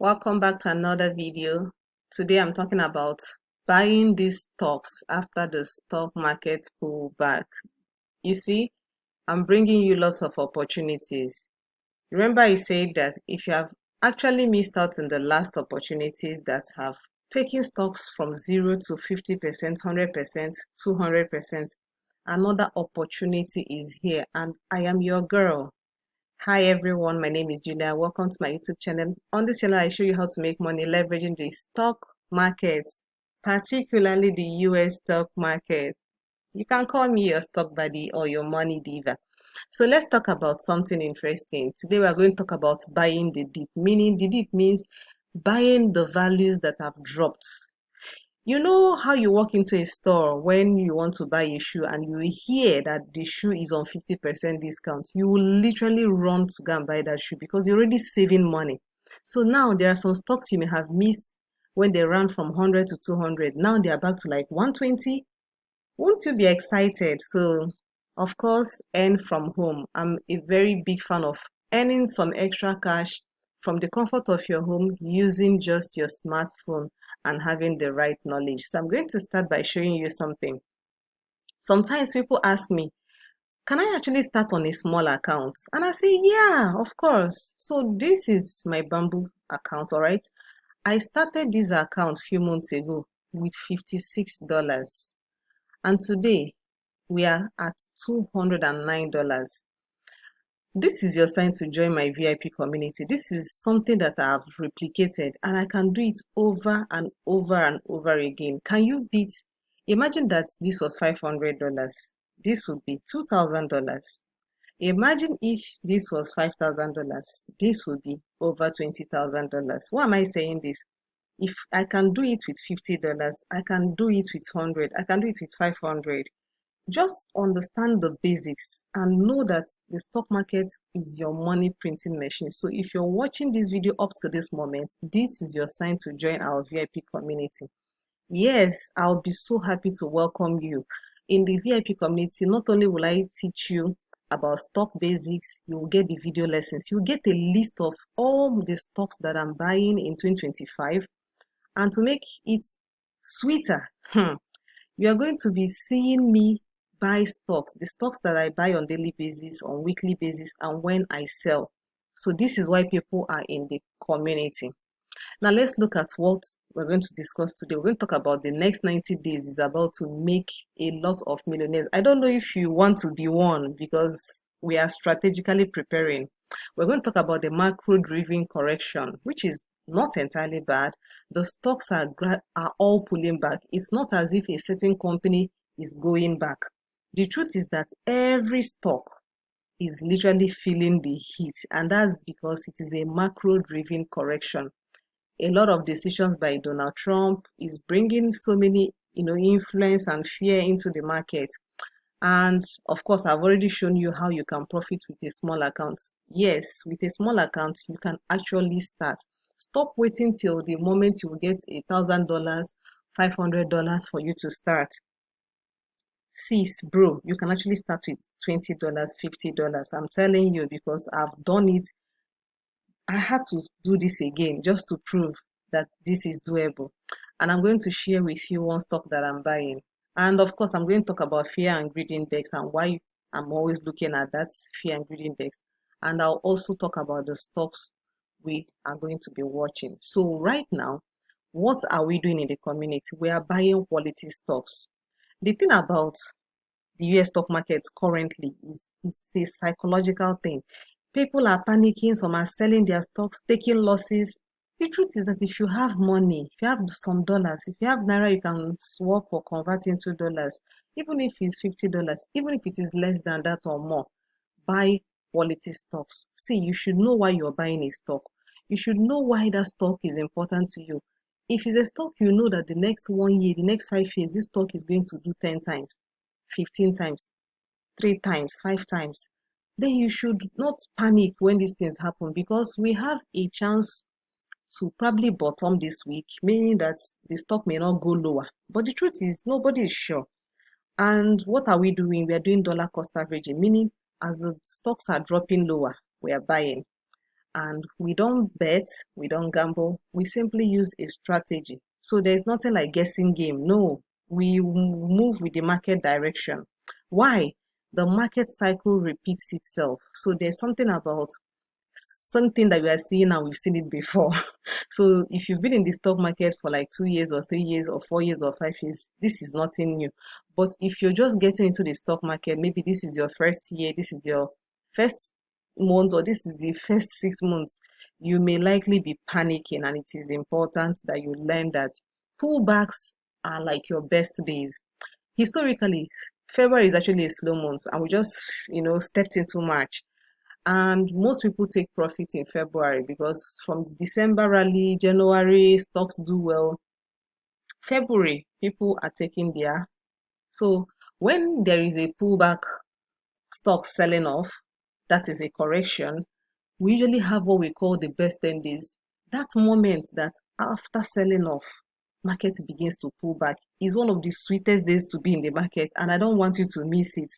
Welcome back to another video. Today I'm talking about buying these stocks after the stock market pullback. You see, I'm bringing you lots of opportunities. Remember I said that if you have actually missed out in the last opportunities that have taken stocks from 0 to 50%, 100%, 200%, another opportunity is here and I am your girl. Hi everyone, my name is Julia. Welcome to my YouTube channel. On this channel, I show you how to make money leveraging the stock markets, particularly the US stock market. You can call me your stock buddy or your money diva. So let's talk about something interesting. Today we are going to talk about buying the dip, meaning the dip means buying the values that have dropped. You know how you walk into a store when you want to buy a shoe and you hear that the shoe is on 50% discount. You will literally run to go and buy that shoe because you're already saving money. So now there are some stocks you may have missed when they ran from 100 to 200. Now they are back to like 120. Won't you be excited? So, of course, earn from home. I'm a very big fan of earning some extra cash from the comfort of your home using just your smartphone and having the right knowledge. So I'm going to start by showing you something. Sometimes people ask me, can I actually start on a small account? And I say, yeah, of course. So this is my Bamboo account, all right? I started this account a few months ago with $56. And today we are at $209. This is your sign to join my VIP community. This is something that I have replicated and I can do it over and over and over again. Can you beat? Imagine that this was $500. This would be $2,000. Imagine if this was $5,000. This would be over $20,000. Why am I saying this? If I can do it with $50, I can do it with 100, I can do it with 500. Just understand the basics and know that the stock market is your money printing machine. So if you're watching this video up to this moment, this is your sign to join our VIP community. Yes, I'll be so happy to welcome you. In the VIP community, not only will I teach you about stock basics, you will get the video lessons. You'll get a list of all the stocks that I'm buying in 2025. And to make it sweeter, you are going to be seeing me buy stocks, the stocks that I buy on daily basis, on weekly basis, and when I sell. So this is why people are in the community. Now let's look at what we're going to discuss today. We're going to talk about the next 90 days is about to make a lot of millionaires. I don't know if you want to be one because we are strategically preparing. We're going to talk about the macro-driven correction, which is not entirely bad. The stocks are all pulling back. It's not as if a certain company is going back. The truth is that every stock is literally feeling the heat, and that's because it is a macro-driven correction. A lot of decisions by Donald Trump is bringing so many, influence and fear into the market. And of course, I've already shown you how you can profit with a small account. Yes, with a small account, you can actually start. Stop waiting till the moment you will get $1,000, $500 for you to start. Sis, bro, you can actually start with $20, $50. I'm telling you because I've done it. I had to do this again just to prove that this is doable. And I'm going to share with you one stock that I'm buying. And of course, I'm going to talk about fear and greed index and why I'm always looking at that fear and greed index. And I'll also talk about the stocks we are going to be watching. So right now, what are we doing in the community? We are buying quality stocks. The thing about the US stock market currently is a psychological thing. People are panicking, some are selling their stocks, taking losses. The truth is that if you have money, if you have some dollars, if you have naira, you can swap or convert into dollars, even if it's $50, even if it is less than that or more, buy quality stocks. See, you should know why you're buying a stock. You should know why that stock is important to you. If it's a stock you know that the next 1 year, the next 5 years, this stock is going to do 10 times, 15 times, 3 times, 5 times, then you should not panic when these things happen because we have a chance to probably bottom this week, meaning that the stock may not go lower. But the truth is, nobody is sure. And what are we doing? We are doing dollar cost averaging, meaning as the stocks are dropping lower, we are buying. And we don't bet, we don't gamble, we simply use a strategy. So there's nothing like guessing game. No, we move with the market direction. Why? The market cycle repeats itself. So there's something about something that we are seeing now, we've seen it before. So if you've been in the stock market for like 2 years or 3 years or 4 years or 5 years, this is nothing new. But if you're just getting into the stock market, maybe this is your first year, this is your first month, or this is the first 6 months, you may likely be panicking, and it is important that you learn that pullbacks are like your best days. Historically, February is actually a slow month, and we just stepped into March. And most people take profit in February because from December rally, January, stocks do well. February, people are taking their. So when there is a pullback, stock selling off, that is a correction, we usually have what we call the best 10 days. That moment that after selling off, market begins to pull back is one of the sweetest days to be in the market, and I don't want you to miss it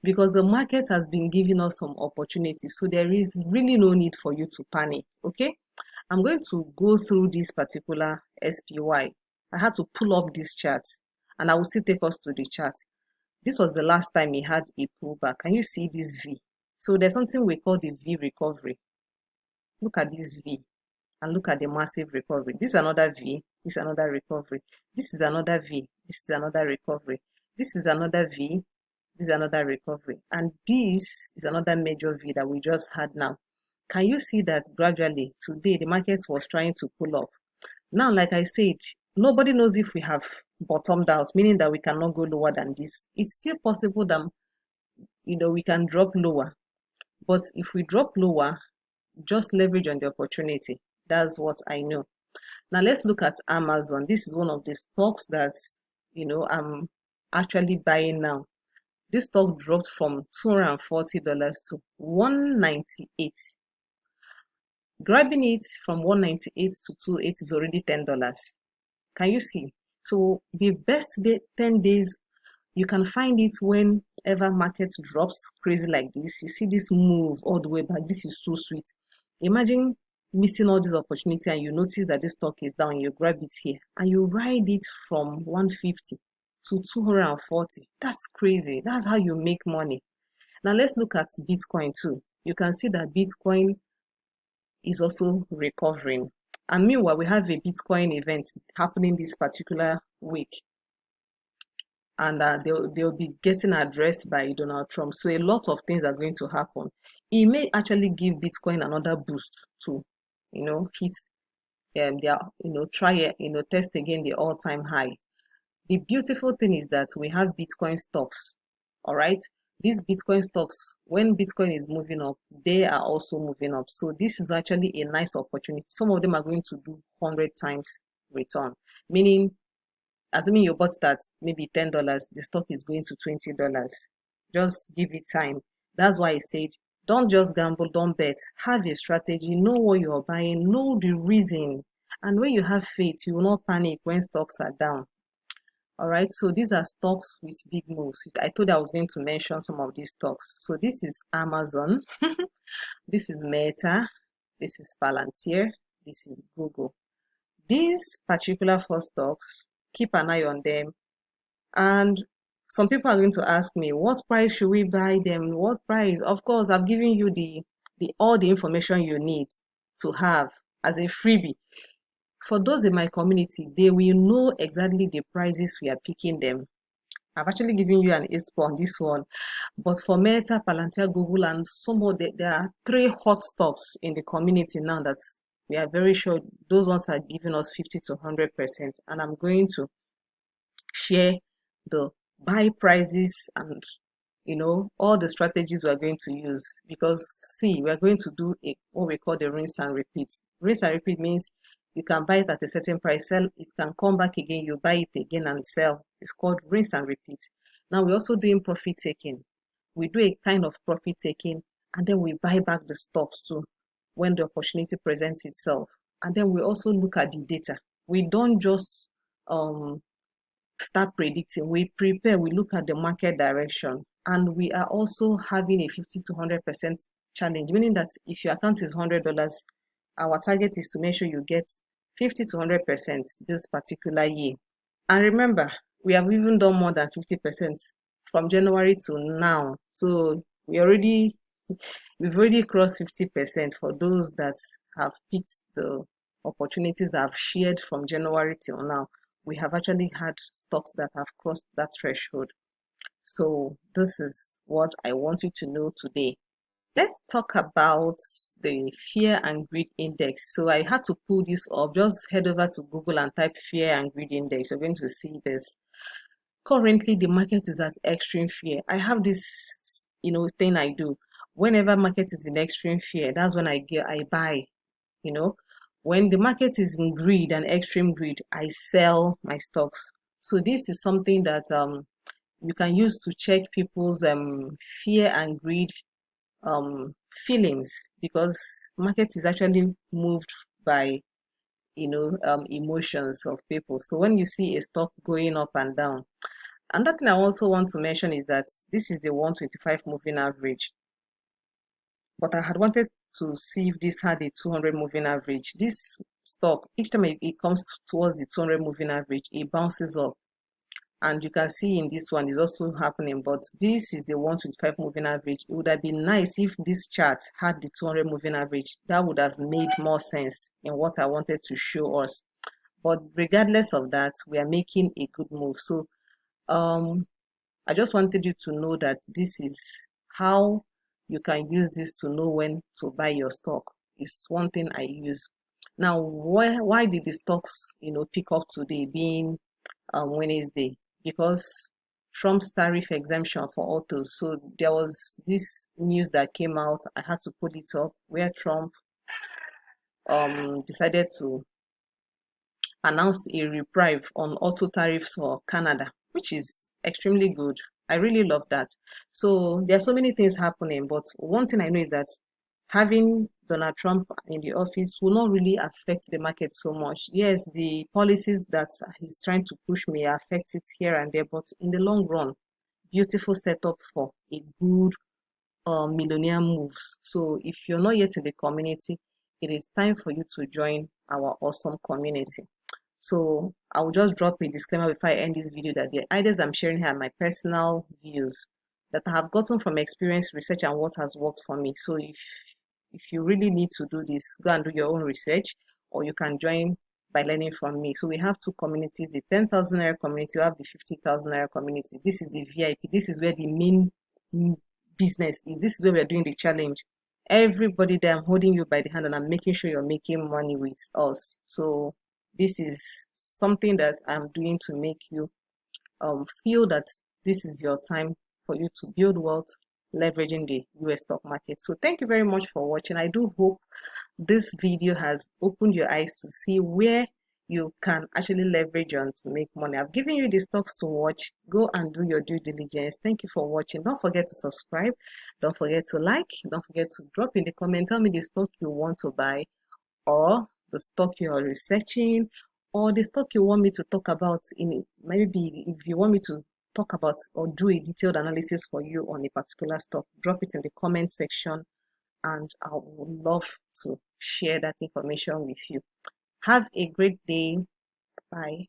because the market has been giving us some opportunities. So there is really no need for you to panic. Okay, I'm going to go through this particular SPY. I had to pull up this chart, and I will still take us to the chart. This was the last time he had a pullback. Can you see this V? So there's something we call the V recovery. Look at this V and look at the massive recovery. This is another V. This is another recovery. This is another V. This is another recovery. This is another V. This is another recovery. And this is another major V that we just had now. Can you see that gradually today the market was trying to pull up? Now, like I said, nobody knows if we have bottomed out, meaning that we cannot go lower than this. It's still possible that we can drop lower. But if we drop lower, just leverage on the opportunity. That's what I know. Now let's look at Amazon. This is one of the stocks that I'm actually buying now. This stock dropped from $240 to $198. Grabbing it from $198 to $280 is already $10. Can you see? So the best 10 days, you can find it whenever market drops crazy like this. You see this move all the way back. This is so sweet. Imagine missing all this opportunity and you notice that this stock is down. You grab it here and you ride it from 150 to 240. That's crazy. That's how you make money. Now let's look at Bitcoin too. You can see that Bitcoin is also recovering. And meanwhile, we have a Bitcoin event happening this particular week. And they'll be getting addressed by Donald Trump. So a lot of things are going to happen. It may actually give Bitcoin another boost to, hit their, test again the all-time high. The beautiful thing is that we have Bitcoin stocks. All right. These Bitcoin stocks, when Bitcoin is moving up, they are also moving up. So this is actually a nice opportunity. Some of them are going to do 100 times return, meaning assuming you bought that maybe $10, the stock is going to $20. Just give it time. That's why I said, don't just gamble, don't bet. Have a strategy, know what you're buying, know the reason. And when you have faith, you will not panic when stocks are down. All right, so these are stocks with big moves. I told you I was going to mention some of these stocks. So this is Amazon, this is Meta, this is Palantir, this is Google. These particular four stocks, keep an eye on them. And some people are going to ask me, what price should we buy them? What price? Of course, I've given you all the information you need to have as a freebie. For those in my community, they will know exactly the prices we are picking them. I've actually given you an expo on this one. But for Meta, Palantir, Google, and there are 3 hot stocks in the community now that we are very sure those ones are giving us 50 to 100%. And I'm going to share the buy prices and all the strategies we're going to use, because see, we're going to do what we call the rinse and repeat. Rinse and repeat means you can buy it at a certain price, sell, it can come back again, you buy it again and sell. It's called rinse and repeat. Now we're also doing profit taking. We do a kind of profit taking and then we buy back the stocks too when the opportunity presents itself. And then we also look at the data. We don't just start predicting, we prepare, we look at the market direction, and we are also having a 50 to 100% challenge, meaning that if your account is $100, our target is to make sure you get 50 to 100% this particular year. And remember, we have even done more than 50% from January to now. So we've already crossed 50% for those that have picked the opportunities that I've shared from January till now. We have actually had stocks that have crossed that threshold. So this is what I want you to know today. Let's talk about the fear and greed index. So I had to pull this up. Just head over to Google and type fear and greed index. You're going to see this. Currently, the market is at extreme fear. I have this, thing I do. Whenever market is in extreme fear, that's when I buy. You know, when the market is in greed and extreme greed, I sell my stocks. So this is something that you can use to check people's fear and greed feelings, because market is actually moved by emotions of people. So when you see a stock going up and down, another thing I also want to mention is that this is the 125 moving average, but I had wanted to see if this had a 200 moving average. This stock, each time it comes towards the 200 moving average, it bounces up. And you can see in this one is also happening, but this is the 125 moving average. It would have been nice if this chart had the 200 moving average. That would have made more sense in what I wanted to show us. But regardless of that, we are making a good move. So I just wanted you to know that this is how you can use this to know when to buy your stock. It's one thing I use. Now, why did the stocks pick up today, being Wednesday? Because Trump's tariff exemption for autos. So there was this news that came out. I had to put it up, where Trump decided to announce a reprieve on auto tariffs for Canada, which is extremely good. I really love that. So there are so many things happening, but one thing I know is that having Donald Trump in the office will not really affect the market so much. Yes, the policies that he's trying to push may affect it here and there, but in the long run, beautiful setup for a good millionaire moves. So if you're not yet in the community, it is time for you to join our awesome community. So I will just drop a disclaimer before I end this video that the ideas I'm sharing here are my personal views that I have gotten from experience, research, and what has worked for me. So if you really need to do this, go and do your own research, or you can join by learning from me. So we have two communities: the 10,000 naira community, we have the 50,000 naira community. This is the VIP. This is where the main business is. This is where we're doing the challenge. Everybody there, I'm holding you by the hand and I'm making sure you're making money with us. So this is something that I'm doing to make you feel that this is your time for you to build wealth leveraging the US stock market. So thank you very much for watching. I do hope this video has opened your eyes to see where you can actually leverage on to make money. I've given you the stocks to watch. Go and do your due diligence. Thank you for watching. Don't forget to subscribe. Don't forget to like. Don't forget to drop in the comment. Tell me the stock you want to buy, or the stock you're researching, or the stock you want me to talk about in it. Maybe if you want me to talk about or do a detailed analysis for you on a particular stock, drop it in the comment section and I would love to share that information with you. Have a great day. Bye.